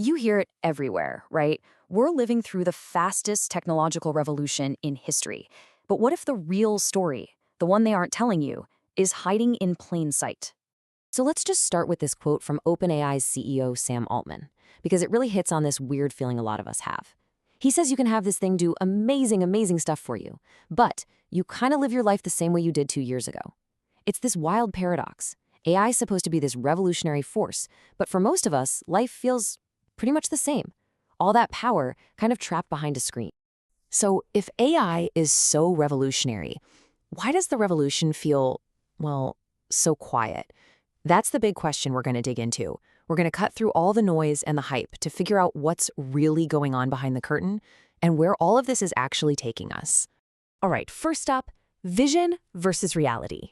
You hear it everywhere, right? We're living through the fastest technological revolution in history. But what if the real story, the one they aren't telling you, is hiding in plain sight? So let's just start with this quote from OpenAI's CEO, Sam Altman, because it really hits on this weird feeling a lot of us have. He says you can have this thing do amazing, amazing stuff for you, but you kind of live your life the same way you did 2 years ago. It's this wild paradox. AI is supposed to be this revolutionary force, but for most of us, life feels pretty much the same. All that power kind of trapped behind a screen. So if AI is so revolutionary, why does the revolution feel, well, so quiet? That's the big question we're going to dig into. We're going to cut through all the noise and the hype to figure out what's really going on behind the curtain and where all of this is actually taking us. All right, first up, vision versus reality.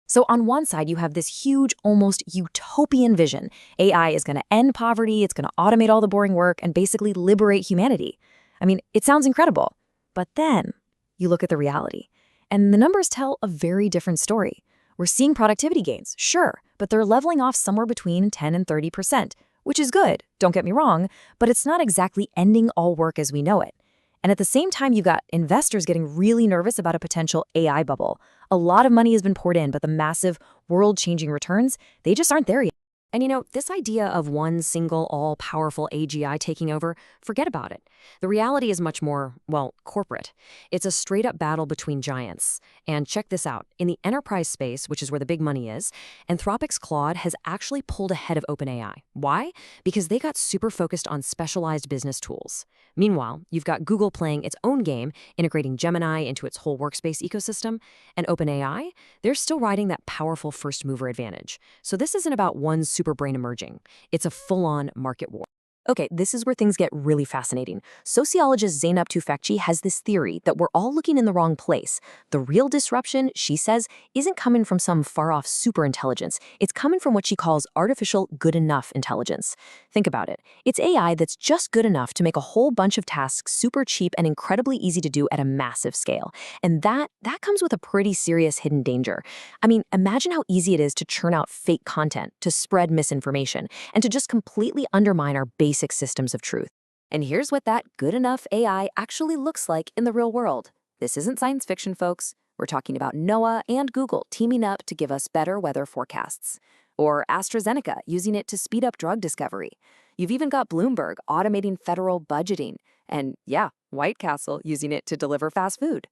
So on one side, you have this huge, almost utopian vision. AI is going to end poverty, it's going to automate all the boring work, and basically liberate humanity. I mean, it sounds incredible. But then you look at the reality, and the numbers tell a very different story. We're seeing productivity gains, sure, but they're leveling off somewhere between 10 and 30%, which is good, don't get me wrong, but it's not exactly ending all work as we know it. And at the same time, you've got investors getting really nervous about a potential AI bubble. A lot of money has been poured in, but the massive, world-changing returns, they just aren't there yet. And this idea of one single, all-powerful AGI taking over, forget about it. The reality is much more, well, corporate. It's a straight-up battle between giants. And check this out. In the enterprise space, which is where the big money is, Anthropic's Claude has actually pulled ahead of OpenAI. Why? Because they got super focused on specialized business tools. Meanwhile, you've got Google playing its own game, integrating Gemini into its whole workspace ecosystem, and OpenAI, they're still riding that powerful first-mover advantage. So this isn't about one superbrain emerging. It's a full-on market war. Okay, this is where things get really fascinating. Sociologist Zeynep Tufekci has this theory that we're all looking in the wrong place. The real disruption, she says, isn't coming from some far-off superintelligence. It's coming from what she calls artificial good enough intelligence. Think about it. It's AI that's just good enough to make a whole bunch of tasks super cheap and incredibly easy to do at a massive scale. And that comes with a pretty serious hidden danger. I mean, imagine how easy it is to churn out fake content, to spread misinformation, and to just completely undermine our basic systems of truth. And here's what that good enough AI actually looks like in the real world. This isn't science fiction, folks. We're talking about NOAA and Google teaming up to give us better weather forecasts. Or AstraZeneca using it to speed up drug discovery. You've even got Bloomberg automating federal budgeting. And yeah, White Castle using it to deliver fast food.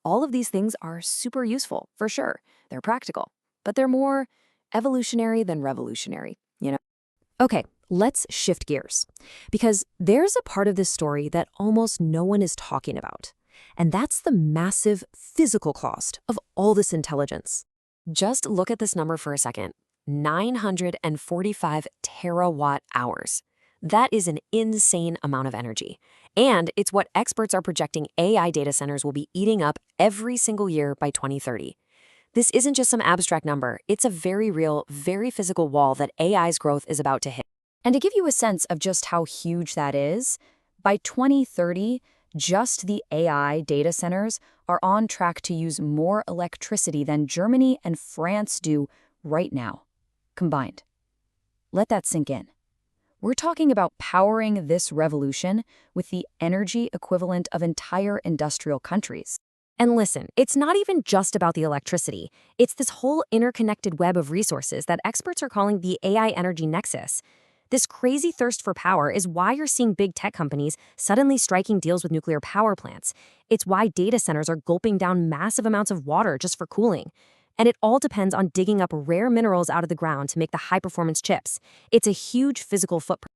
All of these things are super useful, for sure. They're practical, but they're more evolutionary than revolutionary, Okay, let's shift gears, because there's a part of this story that almost no one is talking about, and that's the massive physical cost of all this intelligence. Just look at this number for a second, 945 terawatt hours. That is an insane amount of energy, and it's what experts are projecting AI data centers will be eating up every single year by 2030. This isn't just some abstract number, it's a very real, very physical wall that AI's growth is about to hit. And to give you a sense of just how huge that is, by 2030, just the AI data centers are on track to use more electricity than Germany and France do right now, combined. Let that sink in. We're talking about powering this revolution with the energy equivalent of entire industrial countries. And listen, it's not even just about the electricity. It's this whole interconnected web of resources that experts are calling the AI energy nexus. This crazy thirst for power is why you're seeing big tech companies suddenly striking deals with nuclear power plants. It's why data centers are gulping down massive amounts of water just for cooling. And it all depends on digging up rare minerals out of the ground to make the high-performance chips. It's a huge physical footprint.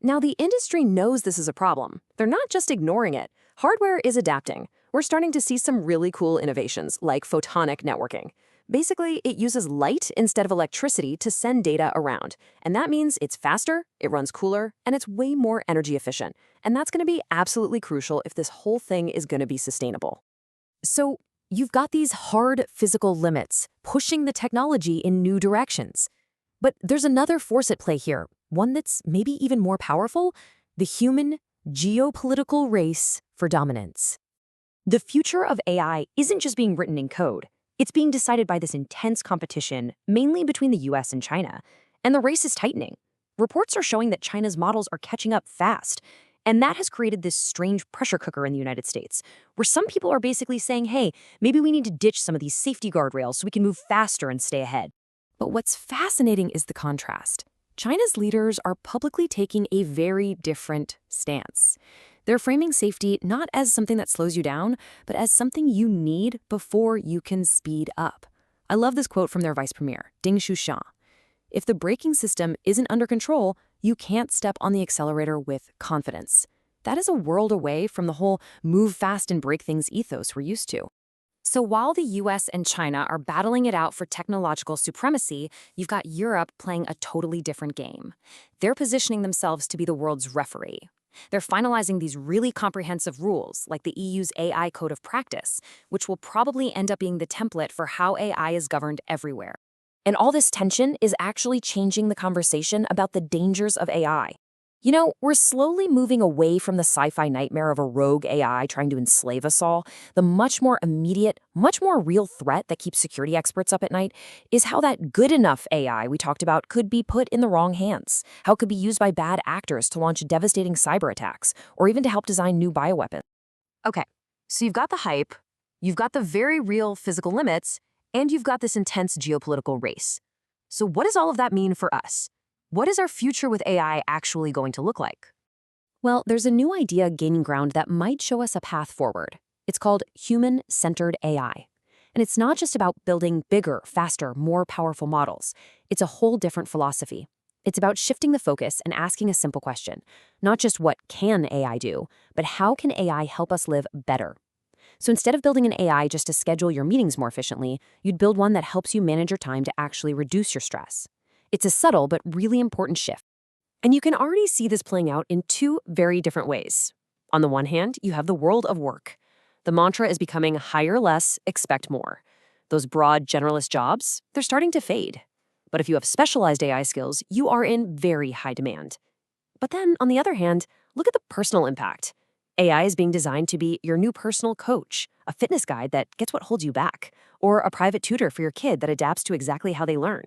Now, the industry knows this is a problem. They're not just ignoring it. Hardware is adapting. We're starting to see some really cool innovations, like photonic networking. Basically, it uses light instead of electricity to send data around. And that means it's faster, it runs cooler, and it's way more energy efficient. And that's going to be absolutely crucial if this whole thing is going to be sustainable. So you've got these hard physical limits pushing the technology in new directions. But there's another force at play here, one that's maybe even more powerful, the human geopolitical race for dominance. The future of AI isn't just being written in code. It's being decided by this intense competition, mainly between the US and China. And the race is tightening. Reports are showing that China's models are catching up fast. And that has created this strange pressure cooker in the United States, where some people are basically saying, hey, maybe we need to ditch some of these safety guardrails so we can move faster and stay ahead. But what's fascinating is the contrast. China's leaders are publicly taking a very different stance. They're framing safety not as something that slows you down, but as something you need before you can speed up. I love this quote from their vice premier, Ding Xuxiang. If the braking system isn't under control, you can't step on the accelerator with confidence. That is a world away from the whole move fast and break things ethos we're used to. So while the US and China are battling it out for technological supremacy, you've got Europe playing a totally different game. They're positioning themselves to be the world's referee. They're finalizing these really comprehensive rules, like the EU's AI Code of Practice, which will probably end up being the template for how AI is governed everywhere. And all this tension is actually changing the conversation about the dangers of AI. You know, we're slowly moving away from the sci-fi nightmare of a rogue AI trying to enslave us all. The much more immediate, much more real threat that keeps security experts up at night is how that good enough AI we talked about could be put in the wrong hands, how it could be used by bad actors to launch devastating cyber attacks, or even to help design new bioweapons. Okay, so you've got the hype, you've got the very real physical limits, and you've got this intense geopolitical race. So what does all of that mean for us? What is our future with AI actually going to look like? Well, there's a new idea gaining ground that might show us a path forward. It's called human-centered AI. And it's not just about building bigger, faster, more powerful models. It's a whole different philosophy. It's about shifting the focus and asking a simple question. Not just what can AI do, but how can AI help us live better? So instead of building an AI just to schedule your meetings more efficiently, you'd build one that helps you manage your time to actually reduce your stress. It's a subtle but really important shift. And you can already see this playing out in two very different ways. On the one hand, you have the world of work. The mantra is becoming hire less, expect more. Those broad generalist jobs, they're starting to fade. But if you have specialized AI skills, you are in very high demand. But then, on the other hand, look at the personal impact. AI is being designed to be your new personal coach, a fitness guide that gets what holds you back, or a private tutor for your kid that adapts to exactly how they learn.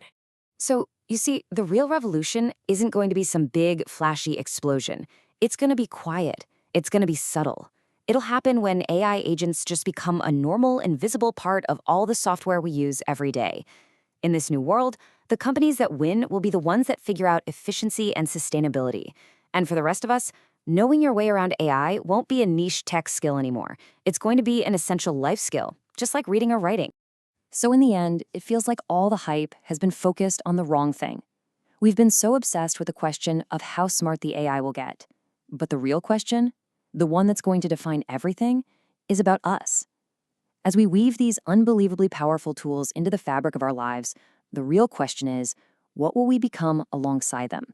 So, you see, the real revolution isn't going to be some big, flashy explosion. It's going to be quiet. It's going to be subtle. It'll happen when AI agents just become a normal, invisible part of all the software we use every day. In this new world, the companies that win will be the ones that figure out efficiency and sustainability. And for the rest of us, knowing your way around AI won't be a niche tech skill anymore. It's going to be an essential life skill, just like reading or writing. So in the end, it feels like all the hype has been focused on the wrong thing. We've been so obsessed with the question of how smart the AI will get. But the real question, the one that's going to define everything, is about us. As we weave these unbelievably powerful tools into the fabric of our lives, the real question is, what will we become alongside them?